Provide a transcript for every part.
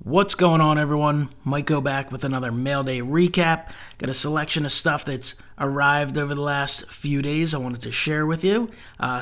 What's going on, everyone? MikeO back with another Mail Day recap. Got a selection of stuff that's arrived over the last few days I wanted to share with you.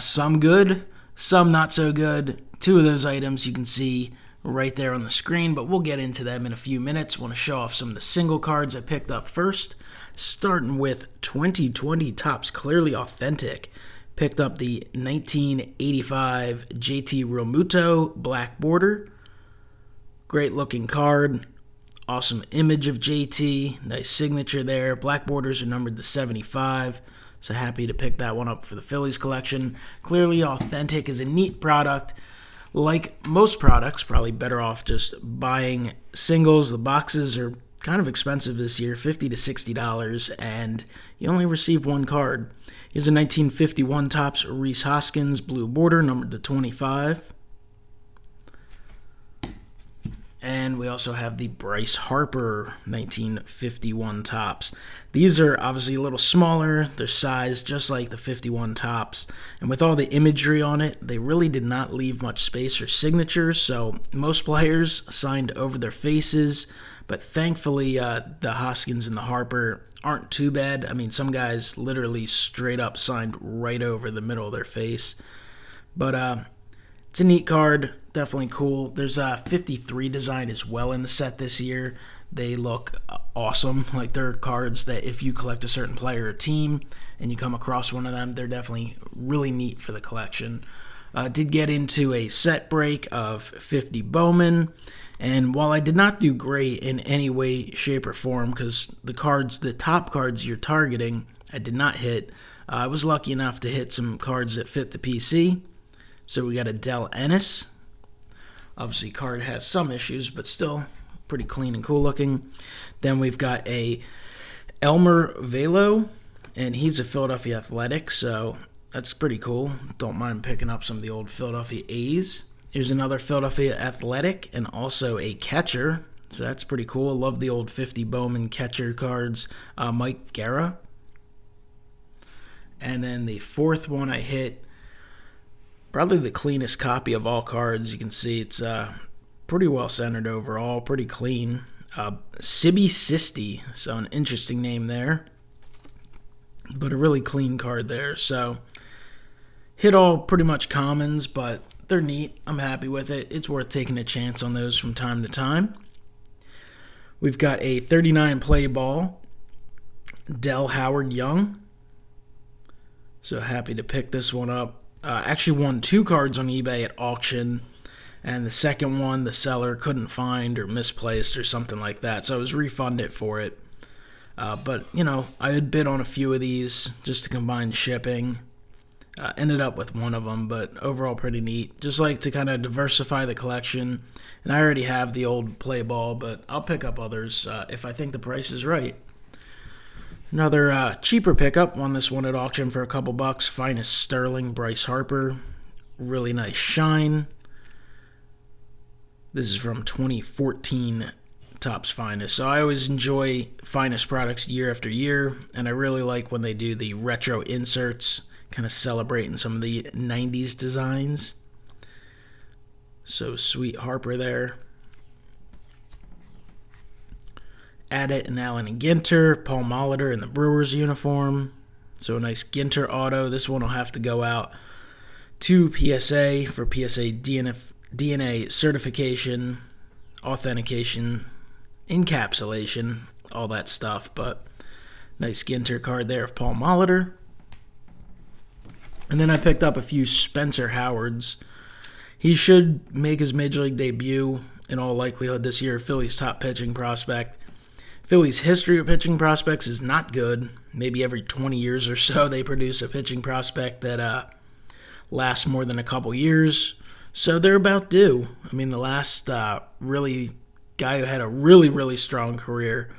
Some good, some not so good. Two of those items you can see right there on the screen, but we'll get into them in a few minutes. Want to show off some of the single cards I picked up first, starting with 2020 Topps Clearly Authentic. Picked up the 1985 JT Realmuto black border. Great looking card. Awesome image of JT. Nice signature there. Black borders are numbered to 75. So happy to pick that one up for the Phillies collection. Clearly Authentic is a neat product. Like most products, probably better off just buying singles. The boxes are kind of expensive this year, $50 to $60, and you only receive one card. Here's a 1951 Topps Rhys Hoskins blue border, numbered to 25. And we also have the Bryce Harper 1951 Topps. These are obviously a little smaller. They're sized just like the 51 Topps. And with all the imagery on it, they really did not leave much space for signatures. So most players signed over their faces. But thankfully, the Hoskins and the Harper aren't too bad. I mean, some guys literally straight up signed right over the middle of their face. But it's a neat card. Definitely cool. There's a 53 design as well in the set this year. They look awesome. Like, they're cards that if you collect a certain player or team and you come across one of them, they're definitely really neat for the collection. Did get into a set break of 50 Bowman. And while I did not do great in any way, shape, or form, because the top cards you're targeting, I did not hit, I was lucky enough to hit some cards that fit the PC. So we got a Del Ennis. Obviously, card has some issues, but still pretty clean and cool looking. Then we've got a Elmer Velo, and he's a Philadelphia Athletic, so that's pretty cool. Don't mind picking up some of the old Philadelphia A's. Here's another Philadelphia Athletic and also a catcher, so that's pretty cool. I love the old 50 Bowman catcher cards. MikeO. And then the fourth one I hit, probably the cleanest copy of all cards. You can see it's pretty well centered overall, pretty clean. Sibby Sisti, so an interesting name there, but a really clean card there. So hit all pretty much commons, but they're neat. I'm happy with it. It's worth taking a chance on those from time to time. We've got a 39 play ball, Del Howard Young. So happy to pick this one up. Actually won two cards on eBay at auction, and the second one the seller couldn't find or misplaced or something like that, so I was refunded for it. But, you know, I had bid on a few of these just to combine shipping. Ended up with one of them, but overall pretty neat. Just like to kind of diversify the collection, and I already have the old play ball, but I'll pick up others if I think the price is right. Another cheaper pickup, won this one at auction for a couple bucks. Finest Sterling Bryce Harper. Really nice shine. This is from 2014 Topps Finest. So I always enjoy Finest products year after year, and I really like when they do the retro inserts, kind of celebrating some of the 90s designs. So sweet Harper there. Addit and Allen and Ginter, Paul Molitor in the Brewers uniform. So a nice Ginter auto. This one will have to go out to PSA for PSA DNA certification, authentication, encapsulation, all that stuff. But nice Ginter card there of Paul Molitor. And then I picked up a few Spencer Howards. He should make his Major League debut in all likelihood this year. Phillies top pitching prospect. Phillies' history of pitching prospects is not good. Maybe every 20 years or so they produce a pitching prospect that lasts more than a couple years. So they're about due. I mean, the last really guy who had a really, really strong career,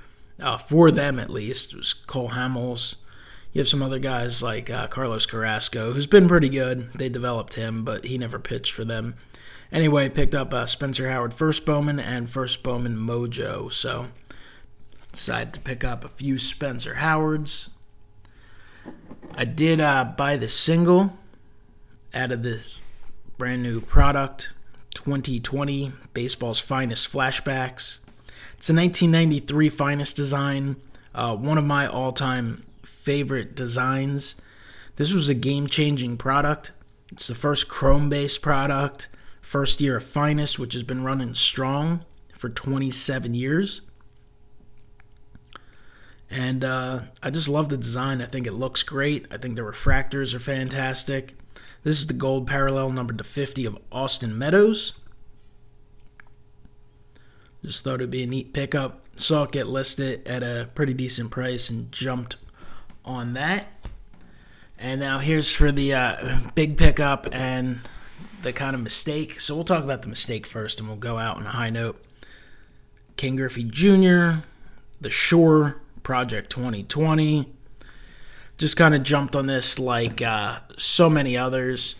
for them at least, was Cole Hamels. You have some other guys like Carlos Carrasco, who's been pretty good. They developed him, but he never pitched for them. Anyway, picked up Spencer Howard First Bowman and First Bowman Mojo. So decided to pick up a few Spencer Howards. I did buy the single out of this brand new product. 2020 Baseball's Finest Flashbacks. It's a 1993 Finest design, one of my all-time favorite designs. This was a game-changing product. It's the first chrome-based product, first year of Finest, which has been running strong for 27 years. And I just love the design. I think it looks great. I think the refractors are fantastic. This is the gold parallel numbered to 50 of Austin Meadows. Just thought it'd be a neat pickup. Saw it get listed at a pretty decent price and jumped on that. And now here's for the big pickup and the kind of mistake. So we'll talk about the mistake first, and we'll go out on a high note. King Griffey Jr., the Shore Project 2020. Just kind of jumped on this like so many others.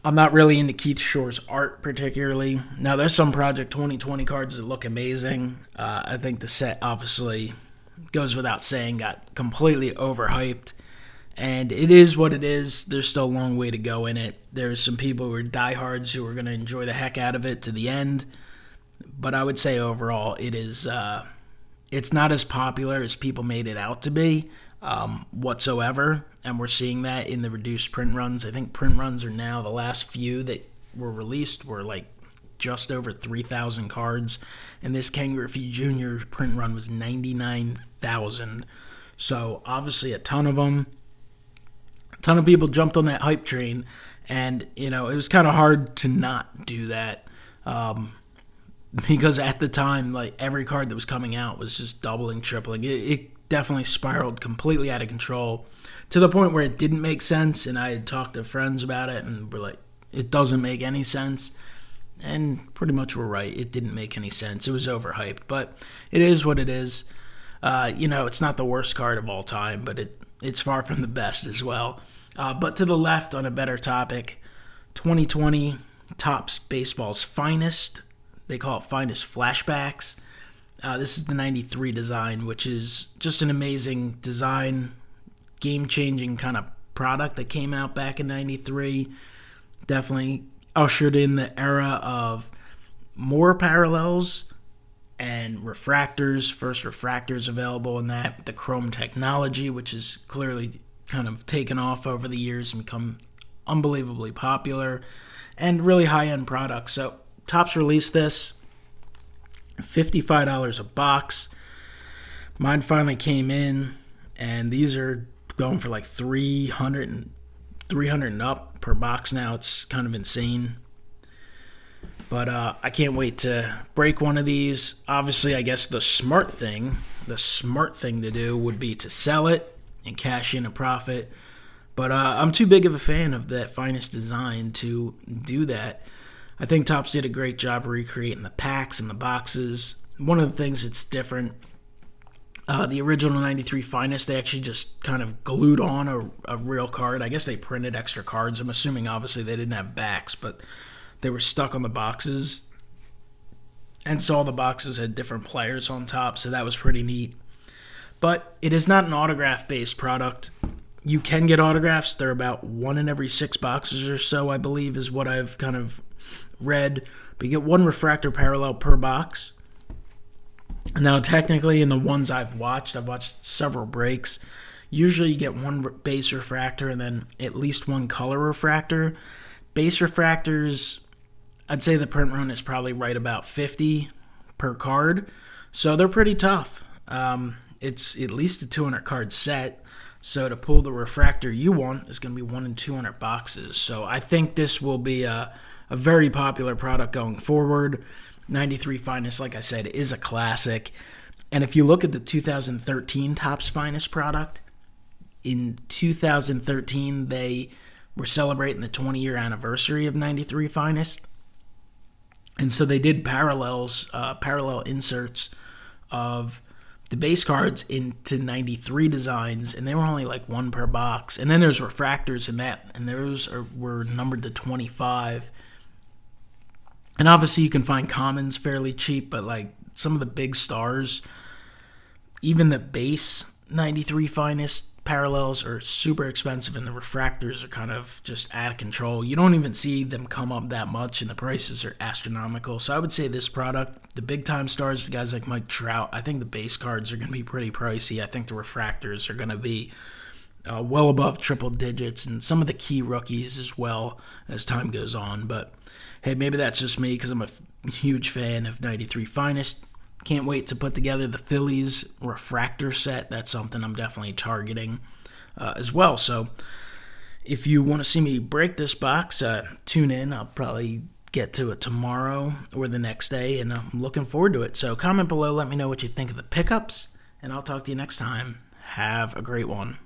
I'm not really into Keith Shore's art particularly. Now, there's some Project 2020 cards that look amazing. I think the set obviously goes without saying, got completely overhyped. And it is what it is. There's still a long way to go in it. There's some people who are diehards who are going to enjoy the heck out of it to the end. But I would say overall it is it's not as popular as people made it out to be whatsoever. And we're seeing that in the reduced print runs. I think print runs are now, the last few that were released were like just over 3,000 cards. And this King Griffey Jr. print run was 99,000. So obviously a ton of them. A ton of people jumped on that hype train. And, you know, it was kind of hard to not do that. Because at the time, like, every card that was coming out was just doubling, tripling. It definitely spiraled completely out of control to the point where it didn't make sense. And I had talked to friends about it, and we're like, it doesn't make any sense. And pretty much we're right. It didn't make any sense. It was overhyped. But it is what it is. You know, it's not the worst card of all time, but it's far from the best as well. But to the left, on a better topic, 2020 Topps Baseball's Finest. They call it Finest Flashbacks. This is the 93 design, which is just an amazing design, game-changing kind of product that came out back in 93. Definitely ushered in the era of more parallels and refractors, first refractors available in that, the chrome technology, which is clearly kind of taken off over the years and become unbelievably popular, and really high-end products. So Topps released this, $55 a box. Mine finally came in, and these are going for like $300 and up per box now. It's kind of insane. But I can't wait to break one of these. Obviously, I guess the smart thing to do would be to sell it and cash in a profit. But I'm too big of a fan of that Finest design to do that. I think Topps did a great job recreating the packs and the boxes. One of the things that's different, the original 93 Finest, they actually just kind of glued on a real card. I guess they printed extra cards. I'm assuming, obviously, they didn't have backs, but they were stuck on the boxes. And so all the boxes had different players on top, so that was pretty neat. But it is not an autograph-based product. You can get autographs. They're about 1 in every 6 boxes or so, I believe, is what I've kind of read. But you get 1 refractor parallel per box. Now, technically, in the ones I've watched several breaks. Usually you get 1 base refractor and then at least 1 color refractor. Base refractors, I'd say the print run is probably right about 50 per card. So they're pretty tough. It's at least a 200 card set. So to pull the refractor you want is going to be 1 in 200 boxes. So I think this will be a very popular product going forward. 93 Finest, like I said, is a classic. And if you look at the 2013 Topps Finest product, in 2013 they were celebrating the 20-year anniversary of 93 Finest. And so they did parallel inserts of the base cards into 93 designs, and they were only like 1 per box. And then there's refractors in that, and those were numbered to 25. And obviously you can find commons fairly cheap, but like some of the big stars, even the base 93 Finest parallels are super expensive and the refractors are kind of just out of control. You don't even see them come up that much and the prices are astronomical. So I would say this product, the big time stars, the guys like Mike Trout, I think the base cards are going to be pretty pricey. I think the refractors are going to be well above triple digits, and some of the key rookies as well as time goes on. But hey, maybe that's just me because I'm a huge fan of 93 Finest. Can't wait to put together the Phillies refractor set. That's something I'm definitely targeting as well. So if you want to see me break this box, tune in. I'll probably get to it tomorrow or the next day, and I'm looking forward to it. So comment below, let me know what you think of the pickups, and I'll talk to you next time. Have a great one.